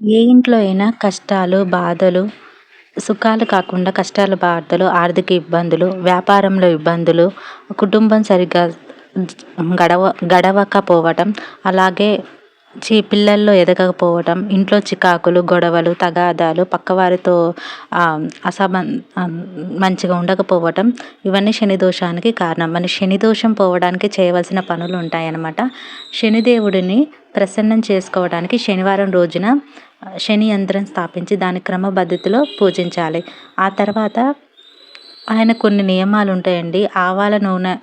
ఏ ఇంట్లో అయినా కష్టాలు, బాధలు, సుఖాలు కాకుండా కష్టాలు, బాధలు, ఆర్థిక ఇబ్బందులు, వ్యాపారంలో ఇబ్బందులు, కుటుంబం సరిగ్గా గడవ గడవకపోవటం, అలాగే పిల్లల్లో ఎదగకపోవటం, ఇంట్లో చికాకులు, గొడవలు, తగాదాలు, పక్కవారితో అసమన్ మంచిగా ఉండకపోవటం, ఇవన్నీ శని దోషానికి కారణం. మన శని దోషం పోవడానికి చేయవలసిన పనులు ఉంటాయన్నమాట. శనిదేవుడిని ప్రసన్నం చేసుకోవడానికి శనివారం రోజున శని యంత్రం స్థాపించి దాని క్రమపద్ధతిలో పూజించాలి. ఆ తర్వాత ఆయన కొన్ని నియమాలు ఉంటాయండి. ఆవాల నూనె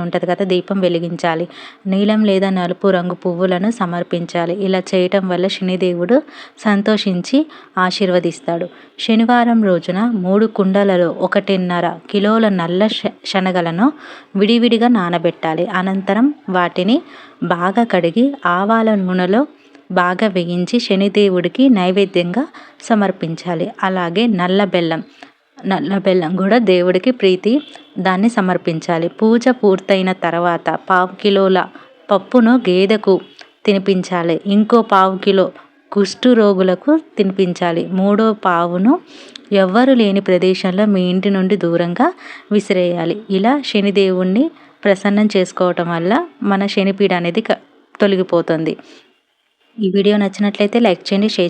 ఉంటుంది కదా, దీపం వెలిగించాలి. నీలం లేదా నలుపు రంగు పువ్వులను సమర్పించాలి. ఇలా చేయటం వల్ల శనిదేవుడు సంతోషించి ఆశీర్వదిస్తాడు. శనివారం రోజున 3 కుండలలో 1.5 కిలోల నల్ల శనగలను విడివిడిగా నానబెట్టాలి. అనంతరం వాటిని బాగా కడిగి ఆవాల నూనెలో బాగా వేయించి శనిదేవుడికి నైవేద్యంగా సమర్పించాలి. అలాగే నల్ల బెల్లం కూడా దేవుడికి ప్రీతి, దాన్ని సమర్పించాలి. పూజ పూర్తయిన తర్వాత 1/2 కిలోల పప్పును గేదెకు తినిపించాలి. ఇంకో 1/2 కిలో కుష్టు రోగులకు తినిపించాలి. 3వ పావును ఎవ్వరు లేని ప్రదేశంలో మీ ఇంటి నుండి దూరంగా విసిరేయాలి. ఇలా శనిదేవుణ్ణి ప్రసన్నం చేసుకోవటం వల్ల మన శనిపీడ అనేది తొలగిపోతుంది. ఈ వీడియో నచ్చినట్లయితే లైక్ చేయండి, షేర్